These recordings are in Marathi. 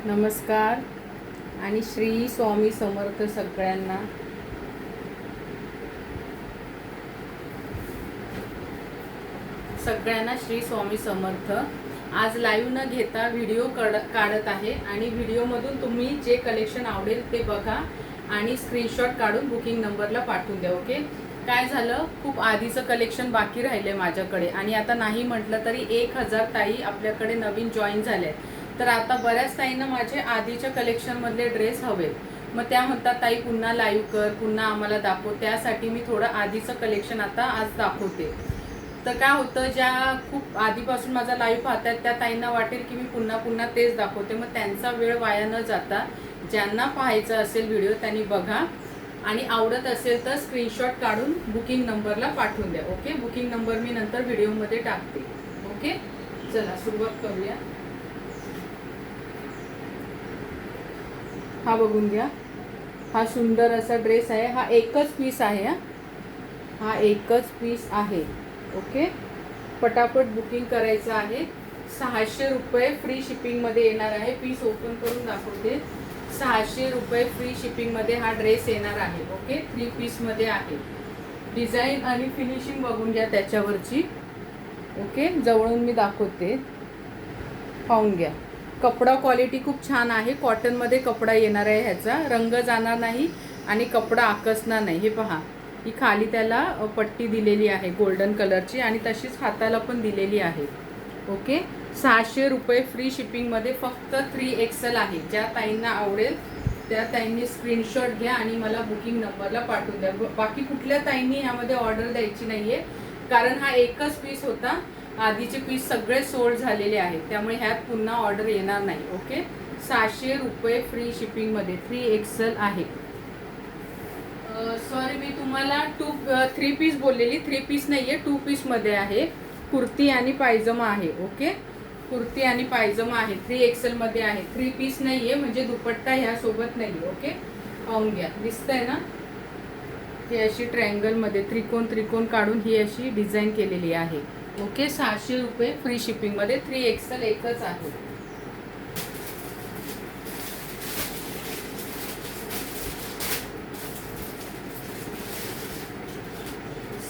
नमस्कार आणि श्री स्वामी समर्थ सगळ्यांना. श्री स्वामी समर्थ. आज लाईव्ह न घेता व्हिडिओ काढत आहे आणि व्हिडिओमधून तुम्ही जे कलेक्शन आवडेल ते बघा आणि स्क्रीनशॉट काढून बुकिंग नंबरला पाठवून द्या. ओके. काय झालं, खूप आधीचं कलेक्शन बाकी राहिले माझ्याकडे आणि आता नाही म्हटलं तरी 1000 ताई आपल्याकडे नवीन जॉईन झाले. तर आता बऱ्याच ताईंना माझे आधीच्या कलेक्शनमधले ड्रेस हवे. मग त्या म्हणतात ताई पुन्हा लाईव्ह कर, पुन्हा आम्हाला दाखव. त्यासाठी मी थोडं आधीचं कलेक्शन आता आज दाखवते. तर काय होतं, ज्या खूप आधीपासून माझा लाईव्ह पाहतात त्या ताईंना वाटेल की मी पुन्हा पुन्हा तेच दाखवते. मग त्यांचा वेळ वाया न जाता ज्यांना पाहायचं असेल व्हिडिओ त्यांनी बघा आणि आवडत असेल तर स्क्रीनशॉट काढून बुकिंग नंबरला पाठवून द्या. ओके. बुकिंग नंबर मी नंतर व्हिडिओमध्ये टाकते. ओके. चला सुरुवात करूया. हा बघून घ्या. हा सुंदर असा ड्रेस आहे. हा एकच पीस आहे. हा एकच पीस आहे. ओके. पटापट बुकिंग करायचं आहे. 600 रुपये फ्री शिपिंगमध्ये येणार आहे. पीस ओपन करून दाखवते. 600 रुपये फ्री शिपिंगमध्ये हा ड्रेस येणार आहे. ओके. 3 पीसमध्ये आहे. डिझाईन आणि फिनिशिंग बघून घ्या त्याच्यावरची. ओके. जवळून मी दाखवते, पाहून घ्या. कपडा क्वालिटी खूप छान आहे. कॉटनमध्ये कपडा येणार आहे. ह्याचा रंग जाणार नाही आणि कपडा आकसणार नाही. हे पहा, ही खाली त्याला पट्टी दिलेली आहे गोल्डन कलरची आणि तशीच हाताला पण दिलेली आहे. ओके. 600 रुपये फ्री शिपिंगमध्ये फक्त 3XL आहे. ज्या ताईंना आवडेल त्या ताईंनी स्क्रीनशॉट घ्या आणि मला बुकिंग नंबरला पाठवून द्या. बाकी कुठल्या ताईंनी ह्यामध्ये ऑर्डर द्यायची नाहीये, कारण हा एकच पीस होता. आधीचे पीस सगळे सोल्ड झालेले आहेत, त्यामुळे ह्यात पुन्हा ऑर्डर येणार नाही. ओके. 600 रुपये फ्री शिपिंगमध्ये 3XL आहे. सॉरी, मी तुम्हाला 3 पीस बोललेली. 3 पीस नाहीये, 2 पीसमध्ये आहे. कुर्ती आणि पायजमा आहे. ओके. कुर्ती आणि पायजमा आहे. 3XL मध्ये आहे. 3 पीस नाहीये, म्हणजे दुपट्टा ह्या सोबत नाहीये. ओके. पाहून घ्या. दिसतंय ना, ही अशी ट्रायंगलमध्ये त्रिकोण काढून ही अशी डिझाईन केलेली आहे. ओके. 600 रुपये फ्री शिपिंगमध्ये 3XL एकच आहे.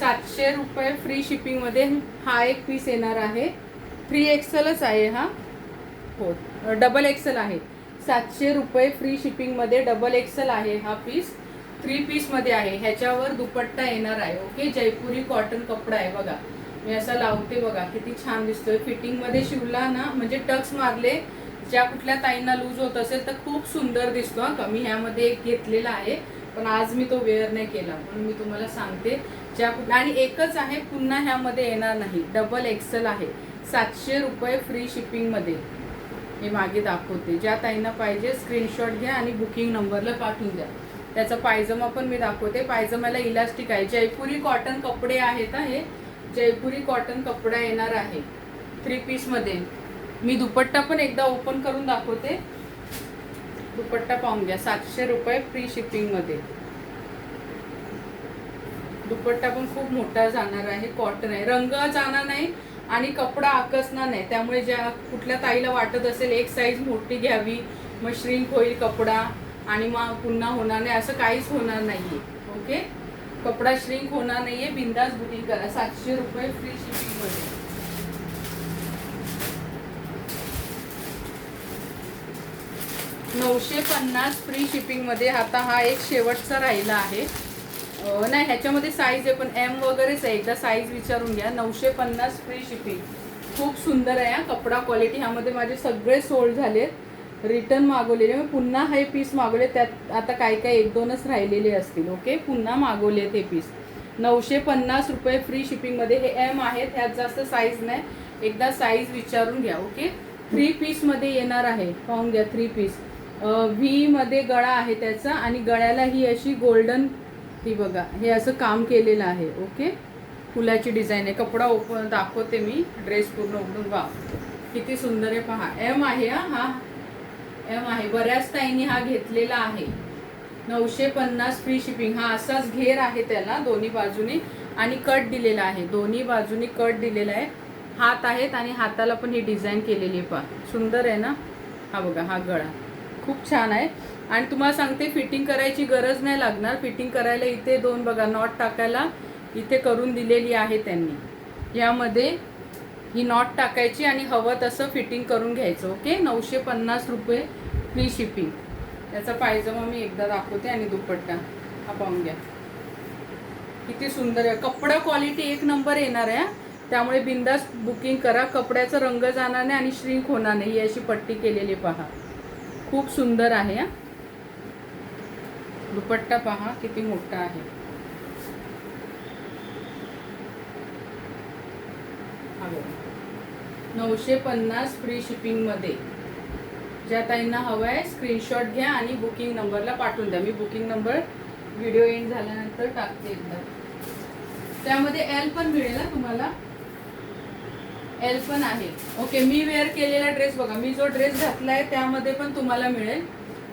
₹700 फ्री शिपिंगमध्ये हा एक पीस येणार आहे. 3XLच आहे हा. हो, XXL आहे. 700 रुपये फ्री शिपिंगमध्ये XXL आहे हा पीस. 3 पीसमध्ये आहे. ह्याच्यावर दुपट्टा येणार आहे. ओके. जयपुरी कॉटन कपडा आहे. बघा, मी असा लावते, बघा किती छान दिसतोय. फिटिंगमध्ये शिवला ना, म्हणजे टक्स मारले, ज्या कुठल्या ताईंना लूज होत असेल तर खूप सुंदर दिसतो. कमी ह्यामध्ये एक घेतलेला आहे, पण आज मी तो वेअर नाही केला म्हणून मी तुम्हाला सांगते. ज्या कुठल्या, आणि एकच आहे, पुन्हा ह्यामध्ये येणार नाही. XXL आहे. 700 रुपये फ्री शिपिंगमध्ये. मी मागे दाखवते. ज्या ताईंना पाहिजे स्क्रीनशॉट घ्या आणि बुकिंग नंबरला पाठवून द्या. त्याचा पायजमा पण मी दाखवते. पायजमाला इलास्टिक आहे. जयपुरी कॉटन कपडे आहेत. हे जयपुरी कॉटन कपडा येणार आहे 3 पीसमध्ये. मी दुपट्टा पण एकदा ओपन करून दाखवते. दुपट्टा पाहून घ्या. 700 रुपये फ्री शिपिंगमध्ये. दुपट्टा पण खूप मोठा जाणार आहे. कॉटन आहे. रंग जाणार नाही आणि कपडा आकसणार नाही. त्यामुळे ज्या कुठल्या ताईला वाटत असेल एक साईज मोठी घ्यावी, मग श्रिंक होईल कपडा आणि मग पुन्हा होणार नाही, असं काहीच होणार नाहीये. ओके. कपडा श्रिंक होणार नाहीये. बिंदास बुकिंग करा. 700 रुपये फ्री शिपिंगमध्ये. $950 फ्री शिपिंगमध्ये. आता हा एक शेवटचा राहिला आहे. नाही, ह्याच्यामध्ये साईज आहे पण M वगैरेच आहे. एकदा साईज विचारून घ्या. 950 फ्री शिपिंग. खूप सुंदर आहे. कपडा क्वालिटी. ह्यामध्ये माझे सगळे सोल्ड झाले. रिटर्न मागवलेले, मी पुन्हा हे पीस मागवले. त्यात आता काय 1-2च राहिलेले असतील. ओके. पुन्हा मागवले ते पीस. 950 रुपये फ्री शिपिंगमध्ये. हे M आहेत, ह्यात जास्त साईज नाही. एकदा साईज विचारून घ्या. ओके. 3 पीसमध्ये येणार आहे. पाहून घ्या. 3 पीस. V मध्ये गळा आहे त्याचा आणि गळ्याला ही अशी गोल्डन, ही बघा, हे असं काम केलेलं आहे. ओके. फुलाची डिझाईन आहे. कपडा ओपन दाखवते मी. ड्रेस पूर्ण उघडून. वा, किती सुंदर आहे पहा. M आहे. हा M आहे. बऱ्याच ताईंनी हा घेतलेला आहे. 950 फ्री शिपिंग. हा असाच घेर आहे त्याला दोन्ही बाजूनी आणि कट दिलेला आहे. दोन्ही बाजूनी कट दिलेला आहे. हात आहेत आणि हाताला पण ही डिझाईन केलेली आहे पहा. सुंदर आहे ना. हा बघा, हा गळा. खूप छान आहे. आणि तुम्हाला सांगते फिटिंग करायची गरज नाही लागणार. फिटिंग करायला इथे 2 बघा नॉट टाकायला इथे करून दिलेली आहे त्यांनी. यामध्ये ही नॉट टाकायची आणि हवं तसं फिटिंग करून घ्यायचं. ओके. 950 रुपये फ्री शिपिंग. याचा पायजमा मी एकदा दाखवते आणि दुपट्टा हा पाहून घ्या किती सुंदर आहे. कपडा क्वालिटी एक नंबर येणार आहे. त्यामुळे बिंदास बुकिंग करा. कपड्याचा रंग जाणार नाही आणि श्रिंक होणार नाही. ही अशी पट्टी केलेली पहा, खूप सुंदर आहे. दुपट्टा पहा किती मोठा आहे. 950 फ्री शिपिंग मध्ये. ज्या ताईंना हवं आहे स्क्रीनशॉट घ्या आणि बुकिंग नंबरला पाठवून द्या. मी बुकिंग नंबर व्हिडिओ एंड झाल्यानंतर टाकते एकदा. त्यामध्ये एल पण मिळेल ना तुम्हाला, एल पण आहे. ओके. मी वेअर केलेला ड्रेस बघा, मी जो ड्रेस घातलाय त्यामध्ये पण तुम्हाला मिळेल.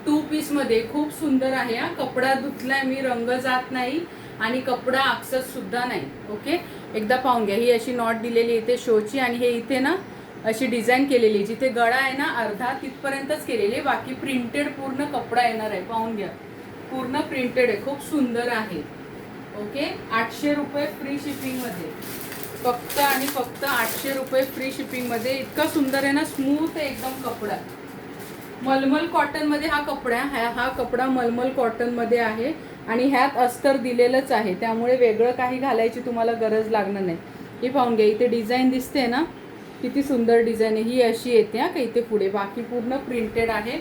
2 पीस मध्ये खूप सुंदर आहे. कपडा धुतलाय मी, रंग जात नाही आणि कपडा आकसत सुद्धा नाही. ओके. एकदा पाहून घ्या. ही अशी नॉट दिलेली इथे शोची आणि हे इथे ना अशी डिझाईन केलेली. जिथे गळा आहे ना अर्धा तिथपर्यंतच केलेली, बाकी प्रिंटेड पूर्ण कपडा येणार आहे. पाहून घ्या पूर्ण प्रिंटेड आहे, खूप सुंदर आहे. ओके. 800 रुपये फ्री शिपिंग मध्ये, फक्त आणि फक्त 800 रुपये फ्री शिपिंग मध्ये. इतका सुंदर आहे ना, स्मूथ आहे एकदम कपडा. मलमल कॉटन मध्ये हा कपडा आहे. हा कपडा मलमल कॉटन मध्ये आहे आणि ह्यात अस्तर दिलेलंच आहे, त्यामुळे वेगळं काही घालायची तुम्हाला गरज लागणार नाही. ही पाहून घ्या इथे डिझाईन दिसते ना, किती सुंदर डिझाईन आहे. ही अशी येते का इथे पुढे, बाकी पूर्ण प्रिंटेड आहे.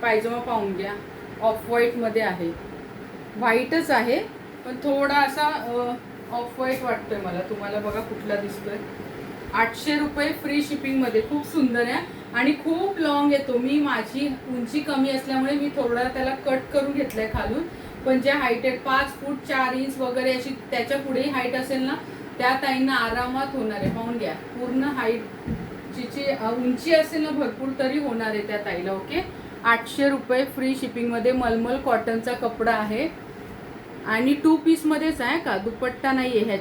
पायजमा पाहून घ्या ऑफ व्हाईट मध्ये आहे. व्हाईटच आहे पण थोडा असा ऑफ व्हाईट वाटतोय मला. तुम्हाला बघा कुठला दिसतोय. 800 रुपये फ्री शिपिंग मध्ये. खूप सुंदर आहे आणि खूप लॉंग येतो. मी माझी उंची कमी असल्यामुळे मी थोडा त्याला कट करून घेतलाय खालून. पण ज्या हाईट आहेत 5 फूट 4 इंच वगैरे अशी त्याच्या पुढेही हाईट असेल ना, त्या ताईंना आरामात होणार आहे. पाहून घ्या पूर्ण हाईट जिची उंची असेल ना भरपूर तरी होणार आहे त्या ताईला. ओके. 800 रुपये फ्री शिपिंग मध्ये. मलमल कॉटनचा कपडा आहे आणि 2 पीस मध्येच आहे का, दुपट्टा नाहीये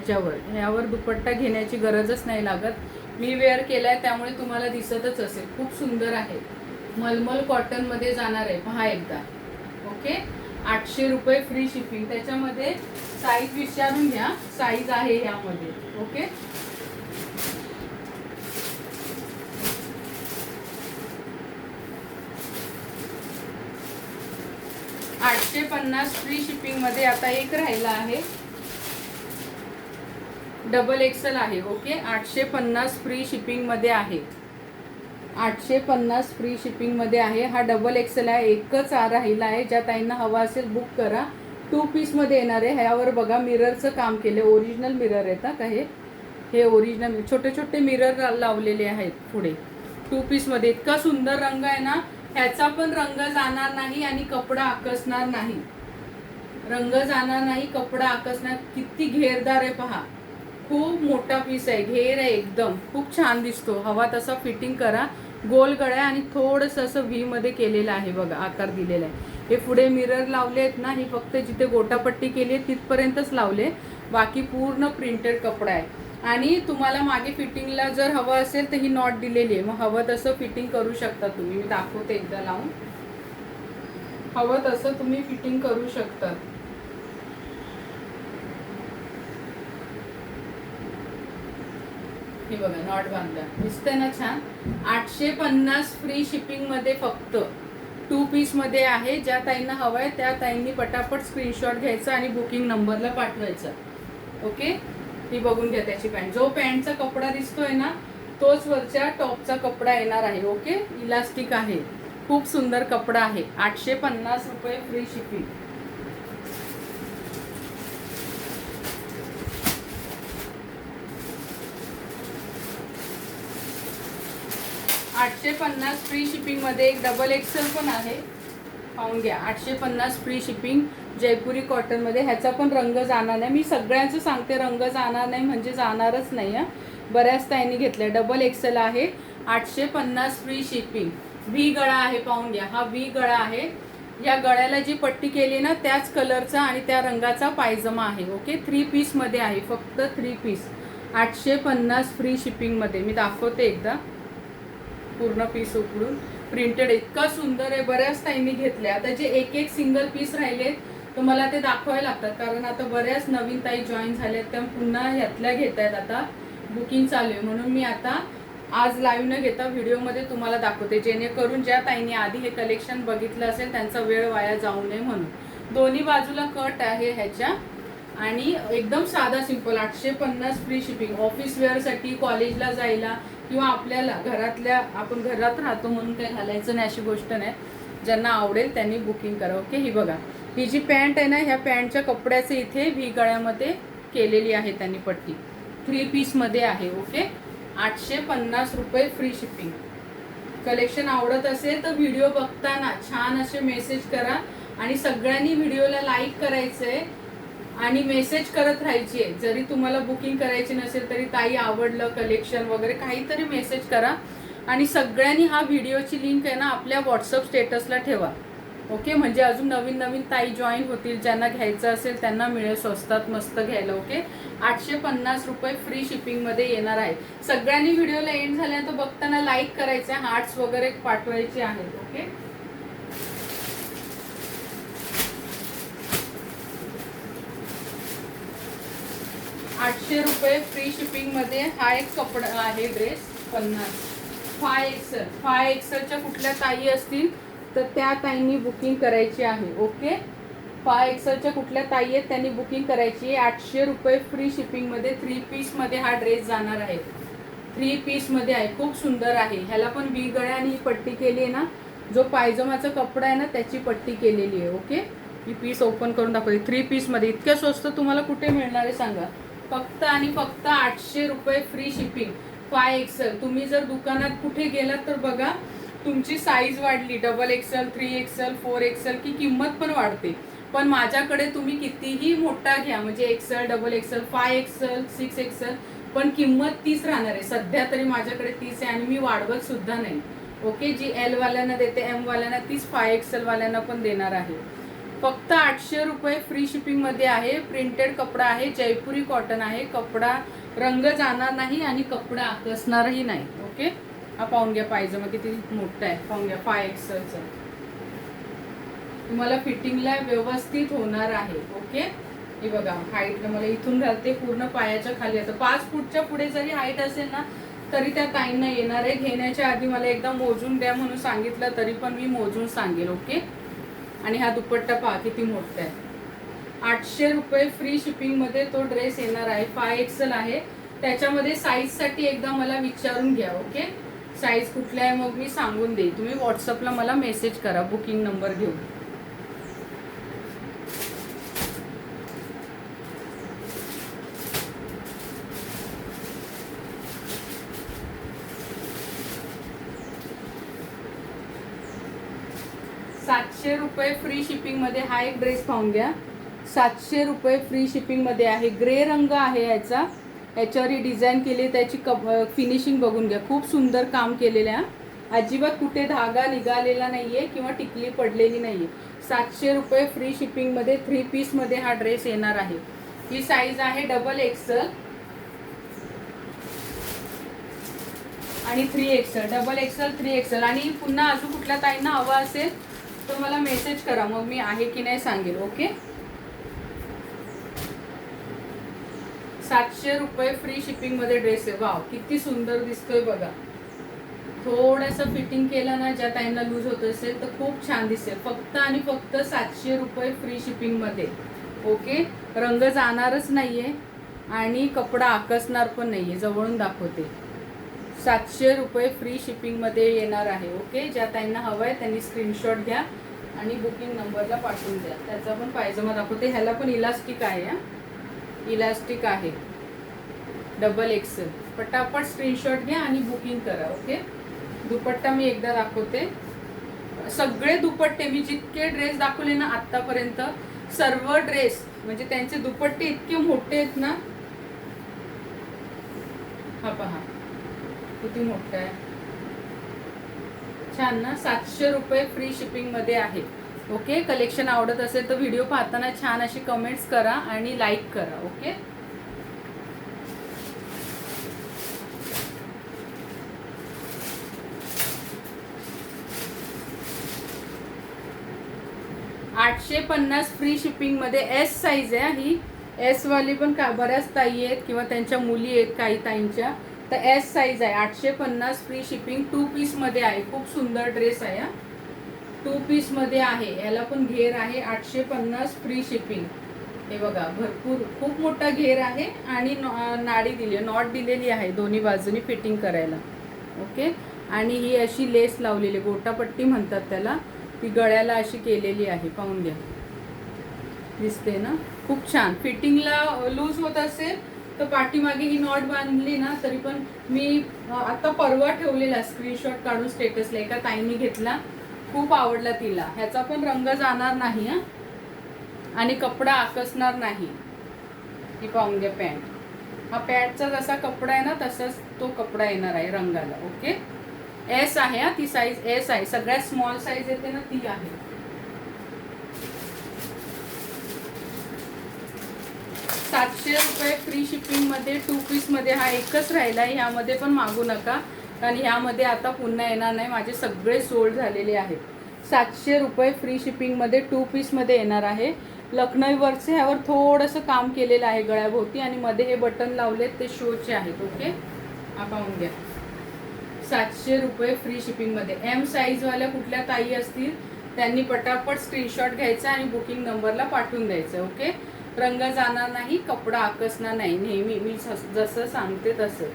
ह्यावर दुपट्टा घेण्याची गरजच नाही लागत. मी वेअर केलाय त्यामुळे तुम्हाला दिसतच असेल. खूप सुंदर आहे. मलमल कॉटन मध्ये जाणार आहे पहा एकदा. ओके. 800 रुपये फ्री शिपिंग. त्याच्यामध्ये साईज विचारून घ्या, साईज आहे ह्यामध्ये. ओके. $850 फ्री शिपिंग मध्ये. आता एक राहिला आहे, डबल एक्सेल आहे. ओके. 850 फ्री शिपिंग मध्ये आहे. 850 फ्री शिपिंग मध्ये आहे. हा डबल एक्सेल आहे. एकच राहिला आहे. ज्या ताईंना हवा असेल बुक करा. 2 पीस मध्ये येणार आहे. ह्यावर बघा मिररचं काम केले. ओरिजिनल मिरर आहेत का हे ओरिजिनल छोटे छोटे मिरर लावलेले आहेत पुढे. 2 पीस मध्ये. इतका सुंदर रंग आहे ना, ह्याचा पण रंग जाणार नाही आणि कपडा आकसणार नाही. रंग जाणार नाही, कपडा आकसणार. किती घेरदार आहे पहा. खूप मोठा पीस आहे, घेर आहे एकदम. खूप छान दिसतो. हवा तसा फिटिंग करा. गोल गळा आणि थोडंसं असं व्ही मध्ये केलेलं आहे बघा, आकार दिलेला आहे. हे पुढे मिरर लावले आहेत ना, हे फक्त जिथे गोटापट्टी केली आहे तिथपर्यंतच लावले, बाकी पूर्ण प्रिंटेड कपडा आहे. आणि तुम्हाला मागे फिटिंगला जर हवं असेल तर ही नॉट दिलेली आहे, मग हवं तसं फिटिंग करू शकता तुम्ही. मी दाखवते एकदा लावून. हवं तसं तुम्ही फिटिंग करू शकता. हे बघा नॉट बांधला, दिसतंय ना छान. 850 फ्री शिपिंग मध्ये फक्त. 2 पीस मध्ये आहे. ज्या ताईंना हवंय त्या ताईंनी पटापट स्क्रीनशॉट घ्यायचा आणि बुकिंग नंबरला पाठवायचा. ओके. ही बघून घ्या त्याची पॅन्ट. जो पॅन्टचा कपडा दिसतोय ना तोच वरच्या टॉपचा कपडा येणार आहे. ओके. इलास्टिक आहे, खूप सुंदर कपडा आहे. 850 रुपये फ्री शिपिंग. 850 फ्री शिपिंग मध्ये एक डबल एक्सेल पण आहे. पाहून घ्या. 850 फ्री शिपिंग. जयपुरी कॉटन मध्ये. ह्याचा पण रंग जाणार नाही. मी सगळ्यांचं सांगते रंग जाणार नाही म्हणजे जाणारच नाही. बऱ्याच ताईंनी घेतलंय. डबल एक्सेल आहे. 850 फ्री शिपिंग. व्ही गळा आहे. पाहून घ्या. हा व्ही गळा आहे. या गळ्याला जी पट्टी केली ना त्याच कलरचा आणि त्या रंगाचा पायजमा आहे. ओके. 3 पीस मध्ये आहे, फक्त 3 पीस. 850 फ्री शिपिंग मध्ये. मी दाखवते एकदा पूर्ण पीस उकडून. प्रिंटेड इतका सुंदर आहे. बऱ्याच ताईंनी घेतले. आता जे एक एक सिंगल पीस राहिले तर मला ते दाखवायला लागतात, कारण आता बऱ्याच नवीन ताई जॉईन झाल्यात, त्या पुन्हा ह्यातल्या घेत आहेत. आता बुकिंग चालू आहे, म्हणून मी आता आज लाईव्ह न घेता व्हिडिओमध्ये तुम्हाला दाखवते, जेणेकरून ज्या ताईंनी आधी हे कलेक्शन बघितलं असेल त्यांचा वेळ वाया जाऊ नये म्हणून. दोन्ही बाजूला कट आहे ह्याच्या आणि एकदम साधा सिंपल. 850 free shipping. ऑफिस वेअरसाठी, कॉलेजला जायला किंवा आपल्याला घरातल्या, आपण घरात राहतो म्हणून काही घालायचं नाही अशी गोष्ट नाही. ज्यांना आवडेल त्यांनी बुकिंग करा. ओके, ही बघा, ही जी पॅन्ट आहे ना, ह्या पॅन्टच्या कपड्याचे इथे व्ही गळ्यामध्ये केलेली आहे त्यांनी पट्टी. 3 पीसमध्ये आहे. ओके, 850 रुपये फ्री शिपिंग. कलेक्शन आवडत असेल तर व्हिडिओ बघताना छान असे मेसेज करा आणि सगळ्यांनी व्हिडिओला लाईक करायचंय आणि मेसेज करत राहायची आहे. जरी तुम्हाला बुकिंग करायची नसेल तरी ताई आवडलं कलेक्शन वगैरे काहीतरी मेसेज करा आणि सगळ्यांनी हा व्हिडिओची लिंक आहे ना आपल्या व्हॉट्सअप स्टेटसला ठेवा. ओके, म्हणजे अजून नवीन नवीन ताई जॉईन होतील, ज्यांना घ्यायचं असेल त्यांना मिळेल स्वस्तात मस्त घ्यायला. ओके, 850 रुपये फ्री शिपिंगमध्ये येणार आहे. सगळ्यांनी व्हिडिओला एंड झाल्यानंतर बघताना लाईक करायचं, हार्ट्स वगैरे पाठवायचे आहेत. ओके, ₹800 फ्री शिपिंगमध्ये हा एक कपडा आहे, ड्रेस 50. 5XL कुठल्या ताई असतील तर त्या ताईंनी बुकिंग करायची आहे. ओके, 5XL कुठल्या ताई आहेत त्यांनी बुकिंग करायची आहे. ₹800 फ्री शिपिंगमध्ये 3 पीसमध्ये हा ड्रेस जाणार आहे. 3 पीसमध्ये आहे, खूप सुंदर आहे. ह्याला पण व्ही गळ्याने ही पट्टी केली आहे ना, जो पायजमाचा कपडा आहे ना त्याची पट्टी केलेली आहे. ओके, ही पीस ओपन करून दाखवते. 3 पीसमध्ये इतक्या स्वस्त तुम्हाला कुठे मिळणार आहे सांगा. फक्त आणि फक्त ₹800 फ्री शिपिंग. 5XL. तुम्ही जर दुकानात कुठे गेलात तर बघा, तुमची साईज वाढली, XXL, 3XL, 4XL की किंमत पण वाढते. पण माझ्याकडे तुम्ही कितीही मोठा घ्या, म्हणजे XL, XXL, 5XL, 6XL, पण किंमत तीच राहणार आहे. सध्या तरी माझ्याकडे तीच आहे आणि मी वाढवत सुद्धा नाही. ओके, जी L वाल्यांना देते, M वाल्यांना तीच 5XL वाल्यांना पण देणार आहे. फक्त ₹800 फ्री शिपिंगमध्ये आहे. प्रिंटेड कपडा आहे, जयपुरी कॉटन आहे. कपडा रंग जाणार नाही आणि कपडा आकसणारही नाही. ओके, हा पाहून घ्या पायजमा किती मोठा आहे, पाहून घ्या. 5XL तुम्हाला फिटिंगला व्यवस्थित होणार आहे. ओके, हे बघा, हाईटला मला इथून घालते पूर्ण पायाच्या खाली. आता 5 फूटच्या पुढे जरी हाईट असेल ना तरी त्या ताईंना येणार आहे. घेण्याच्या आधी मला एकदा मोजून द्या म्हणून सांगितलं तरी पण मी मोजून सांगेल. ओके, आणि हा दुपट्टा पहा किती मोठा आहे. ₹800 फ्री शिपिंगमध्ये तो ड्रेस येणार आहे. 5XL आहे. त्याच्यामध्ये साईजसाठी एकदा मला विचारून घ्या. ओके, साईज कुठल्या आहे मग मी सांगून देईन. तुम्ही व्हॉट्सअपला मला मेसेज करा बुकिंग नंबर घेऊन. ₹700 फ्री शिपिंगमध्ये हा एक ड्रेस पाहून घ्या. ₹700 फ्री शिपिंगमध्ये आहे. ग्रे रंग आहे याचा. याच्यावरही डिझाईन केली, त्याची फिनिशिंग बघून घ्या. खूप सुंदर काम केलेलं आहे. अजिबात कुठे धागा निघालेला नाहीये किंवा टिकली पडलेली नाहीये. ₹700 फ्री शिपिंगमध्ये 3 पीसमध्ये हा ड्रेस येणार आहे. ही साईज आहे XXL आणि 3XL. XXL, 3XL. आणि पुन्हा अजून कुठल्या ताईंना हवा असेल तर मला मेसेज करा, मग मी आहे की नाही सांगेल. ओके, ₹700 फ्री शिपिंगमध्ये ड्रेस आहे. वाव, किती सुंदर दिसतोय बघा. थोडंसं फिटिंग केलं ना, ज्या ताईंना लूज होत असेल तर खूप छान दिसेल. फक्त आणि फक्त ₹700 फ्री शिपिंगमध्ये. ओके, रंग जाणारच नाहीये आणि कपडा आकसणार पण नाहीये. जवळून दाखवते. ₹700 फ्री शिपिंगमध्ये येणार आहे. ओके, ज्या ताईंना हवं आहे त्यांनी स्क्रीनशॉट घ्या आणि बुकिंग नंबरला पाठवून द्या. त्याचा पण पायजमा दाखवते. ह्याला पण इलास्टिक आहे. इलास्टिक आहे. XXL. पटापट स्क्रीनशॉट घ्या आणि बुकिंग करा. ओके, दुपट्टा मी एकदा दाखवते. सगळे दुपट्टे मी जितके ड्रेस दाखवले ना आतापर्यंत, सर्व ड्रेस म्हणजे त्यांचे दुपट्टे इतके मोठे आहेत ना. हा पहा किती मोठा आहे, छान ना. ₹700 फ्री शिपिंगमध्ये आहे. ओके, कलेक्शन आवडत असेल तर व्हिडिओ पाहताना छान अशी कमेंट्स करा आणि लाईक करा. ओके, 850 फ्री शिपिंगमध्ये एस साईज आहे ही. एस वाली पण बऱ्याच ताई आहेत किंवा त्यांच्या मुली आहेत काही ताईंच्या, तर एस साईज आहे. 850 फ्री शिपिंग. 2 पीसमध्ये आहे. खूप सुंदर ड्रेस आहे हा. 2 पीसमध्ये आहे. याला पण घेर आहे. 850 फ्री शिपिंग. हे बघा भरपूर खूप मोठा घेर आहे आणि नाडी दिली, नॉट दिलेली आहे दोन्ही बाजूनी फिटिंग करायला. ओके. आणि ही अशी लेस लावलेली, गोटापट्टी म्हणतात त्याला, ती गळ्याला अशी केलेली आहे. पाहून घ्या, दिसते ना. खूप छान. फिटिंगला लूज होत असेल तर पाठीमागे ही नॉट बांधली ना तरी पण. मी आता परवा ठेवलेला स्क्रीनशॉट काढून स्टेटसला, एका ताईंनी घेतला, खूप आवडला तिला. ह्याचा पण रंग जाणार नाही हा, आणि कपडा आकसणार नाही. ही पाहून घ्या पॅन्ट. हा पॅन्टचा जसा कपडा आहे ना तसाच तो कपडा येणार आहे रंगाला. ओके. एस आहे हा, ती साईज एस आहे. सगळ्यात स्मॉल साईज येते ना ती आहे. 700 रुपये फ्री शिपिंगमध्ये 2 पीसमध्ये हा एकच राहिला आहे. ह्यामध्ये पण मागू नका, कारण ह्यामध्ये आता पुन्हा येणार नाही. माझे सगळे सोल्ड झालेले आहेत. 700 रुपये फ्री शिपिंगमध्ये 2 पीसमध्ये येणार आहे. लखनई वर्कचे ह्यावर थोडंसं काम केलेलं आहे गळ्याभोवती, आणि मध्ये हे बटन लावलेत ते शोचे आहेत. ओके. हा पाहून घ्या. 700 रुपये फ्री शिपिंगमध्ये. एम साईजवाल्या कुठल्या ताई असतील त्यांनी पटापट स्क्रीनशॉट घ्यायचा आणि बुकिंग नंबरला पाठवून द्यायचं. ओके. रंग जाणार नाही, कपडा आकसणार नाही. नेहमी मी जसं सांगते तसं.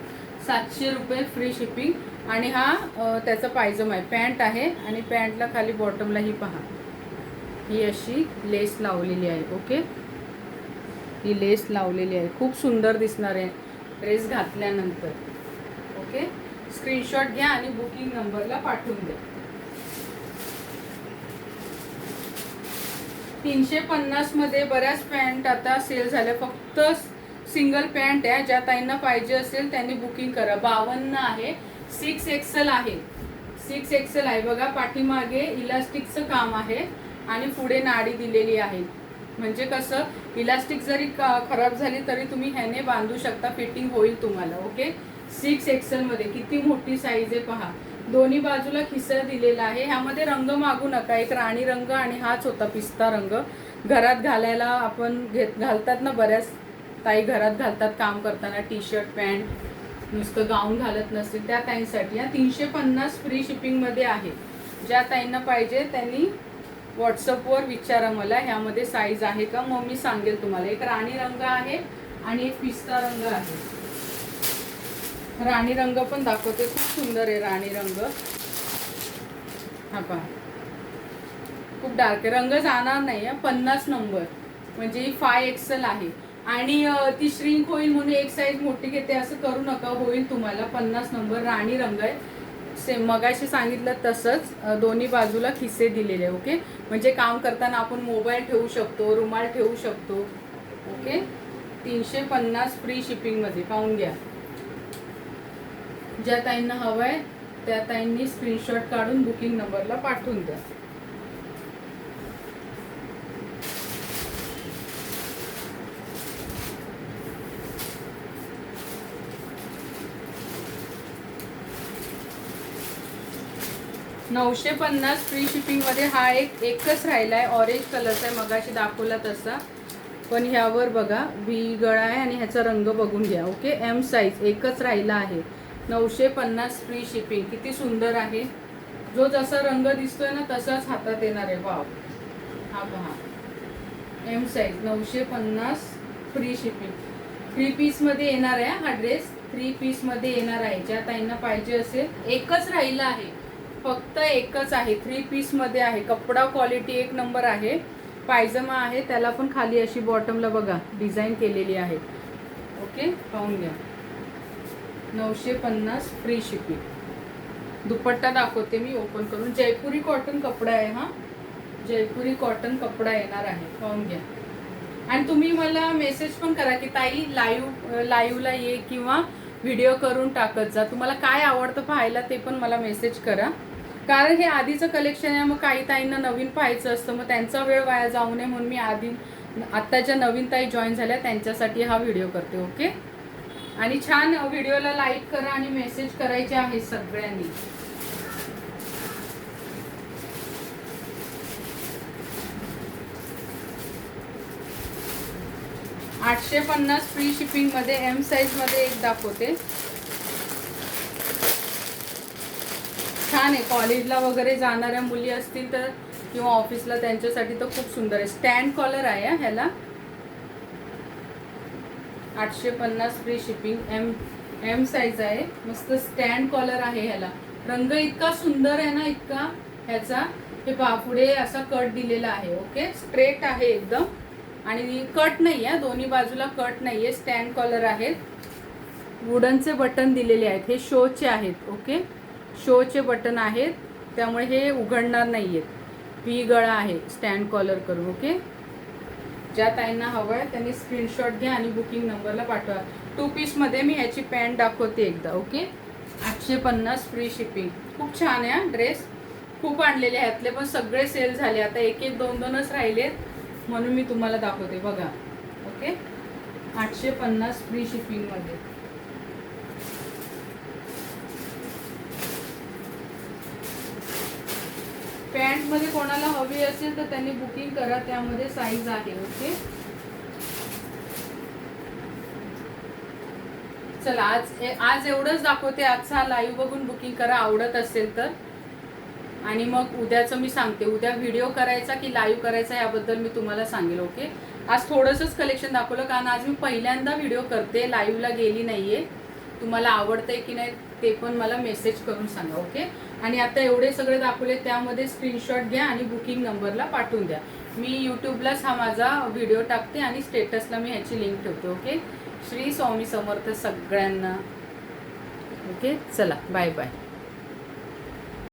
700 रुपये फ्री शिपिंग. आणि हा त्याचा पायजमा आहे, पॅन्ट आहे, आणि पॅन्टला खाली बॉटमला ही पहा, ही अशी लेस लावलेली आहे. ओके. ही लेस लावलेली आहे. खूप सुंदर दिसणार आहे ड्रेस घातल्यानंतर. ओके. स्क्रीनशॉट घ्या आणि बुकिंग नंबरला पाठवून द्या. 350 मध्ये बऱ्याच पॅन्ट आता सेल झाल्या. फक्त सिंगल पॅन्ट आहे. ज्या ताईंना पाहिजे असेल त्यांनी बुकिंग करा. 52 आहे. 6XL आहे. 6XL आहे. बघा पाठीमागे इलास्टिकचं काम आहे आणि पुढे नाडी दिलेली आहे. म्हणजे कसं, इलास्टिक जरी खराब झाली तरी तुम्ही ह्याने बांधू शकता, फिटिंग होईल तुम्हाला. ओके. 6XL मध्ये किती मोठी साईज आहे पहा. दोन्ही बाजूला खिसा दिलेला आहे. ह्यामध्ये रंग मागू नका. एक राणी रंग आणि हाच होता पिस्ता रंग. घरात घालायला आपण घालतात ना, बऱ्याच ताई घरात घालतात काम करताना, टी शर्ट पॅन्ट, नुसतं गाऊन घालत नसतील त्या ताईंसाठी. 350 फ्री शिपिंगमध्ये आहे. ज्या ताईंना पाहिजे त्यांनी व्हॉट्सअपवर विचारा मला ह्यामध्ये साईज आहे का, मग मी सांगेल तुम्हाला. एक राणी रंग आहे आणि एक पिस्ता रंग आहे. राणी रंग पण दाखवते, खूप सुंदर आहे राणी रंग. हा पहा, खूप डार्क आहे. रंग जाणार नाही. 50 नंबर म्हणजे ही 5XL आहे. आणि ती श्रिंक होईल म्हणून एक साईज मोठी घेते असं करू नका, होईल तुम्हाला. 50 नंबर राणी रंग आहे. सेम मगाशी सांगितलं तसंच दोन्ही बाजूला खिसे दिलेले. ओके. म्हणजे काम करताना आपण मोबाईल ठेवू शकतो, रुमाल ठेवू शकतो. ओके. 350 फ्री शिपिंगमध्ये. पाहून घ्या. ज्या ताईंना हवं आहे त्या ताईंनी स्क्रीनशॉट काढून बुकिंग नंबरला पाठवून द्या. $950 फ्री शिपिंगमध्ये हा एकच राहिला आहे. ऑरेंज कलरचा आहे, मगाशी दाखवला तसा. पण ह्यावर बघा व्ही गळा आहे आणि ह्याचा रंग बघून घ्या. ओके. एम साईज एकच राहिला आहे. 950 फ्री शिपिंग. किती सुंदर आहे. जो जसा रंग दिसतोय ना तसाच हातात येणार आहे. वाव. हा पहा, एम साईज 950 फ्री शिपिंग. 3 पीसमध्ये येणार आहे हा ड्रेस. 3 पीसमध्ये येणार आहे. ज्या ताईंना पाहिजे असेल. एकच राहिला आहे, फक्त एकच आहे. 3 पीसमध्ये आहे. कपडा क्वालिटी एक नंबर आहे. पायजमा आहे, त्याला पण खाली अशी बॉटमला बघा डिझाईन केलेली आहे. ओके. पाहून घ्या. 950 फ्री शिपिंग. दुपट्टा दाखवते मी ओपन करून. जयपुरी कॉटन कपडा आहे हा. जयपुरी कॉटन कपडा येणार आहे. पाहून घ्या. आणि तुम्ही मला मेसेज पण करा की ताई लाईव्हला ये किंवा व्हिडिओ करून टाकत जा. तुम्हाला काय आवडतं पाहायला ते पण मला मेसेज करा. कारण हे आधीचं कलेक्शन आहे, मग काही ताईंना नवीन पाहायचं असतं, मग त्यांचा वेळ वाया जाऊ नये म्हणून मी आत्ता ज्या नवीन ताई जॉईन झाल्या त्यांच्यासाठी हा व्हिडिओ करते. ओके. आणि छान व्हिडिओला लाईक करा आणि मेसेज करायचे आहे सगळ्यांनी. 850 फ्री शिपिंगमध्ये एम साईजमध्ये एक दाखवते. छान आहे, कॉलेजला वगैरे जाणाऱ्या मुली असतील तर किंवा ऑफिसला त्यांच्यासाठी तर खूप सुंदर आहे. स्टँड कॉलर आहे ह्याला. 850 फ्री शिपिंग. एम साईज आहे. मस्त स्टँड कॉलर आहे ह्याला. रंग इतका सुंदर आहे ना, इतका ह्याचा. हे पहा, पुढे असा कट दिलेला आहे. ओके, स्ट्रेट आहे एकदम आणि कट नाही आहे, दोन्ही बाजूला कट नाही आहे. स्टँड कॉलर आहेत. वुडनचे बटन दिलेले आहेत. हे शोचे आहेत. ओके, शोचे बटन आहेत, त्यामुळे हे उघडणार नाही आहेत. पी गळा आहे स्टँड कॉलर करून. ओके, ज्या ताईंना हवं आहे त्यांनी स्क्रीनशॉट घ्या आणि बुकिंग नंबरला पाठवा. 2 पीसमध्ये मी ह्याची पॅन्ट दाखवते एकदा. Okay, 850 free shipping. खूप छान आहे ड्रेस. खूप आणलेले ह्यातले पण सगळे सेल झाले. आता एक एक दोन दोनच राहिलेत म्हणून मी तुम्हाला दाखवते. बघा, ओके, 850 फ्री शिपिंगमध्ये. पॅन्टमध्ये कोणाला हवी असेल तर त्यांनी बुकिंग करा, त्यामध्ये साईज आहे. ओके, चला आज एवढंच दाखवते. आजचा लाईव्ह बघून बुकिंग करा आवडत असेल तर, आणि मग उद्याचं मी सांगते. उद्या व्हिडिओ करायचा की लाईव्ह करायचा याबद्दल मी तुम्हाला सांगेल. ओके, आज थोडंसंच कलेक्शन दाखवलं कारण आज मी पहिल्यांदा व्हिडिओ करते, लाईव्हला गेली नाहीये. तुम्हाला आवडतंय की नाही ते पण मला मेसेज करून सांगा. ओके, आणि आता एवढे सगळे दाखवले त्यामध्ये स्क्रीनशॉट घ्या आणि बुकिंग नंबरला पाठवून द्या. मी यूट्यूबलाच हा माझा व्हिडिओ टाकते आणि स्टेटसला मी ह्याची लिंक ठेवते. ओके, श्री स्वामी समर्थ सगळ्यांना. ओके, चला बाय बाय.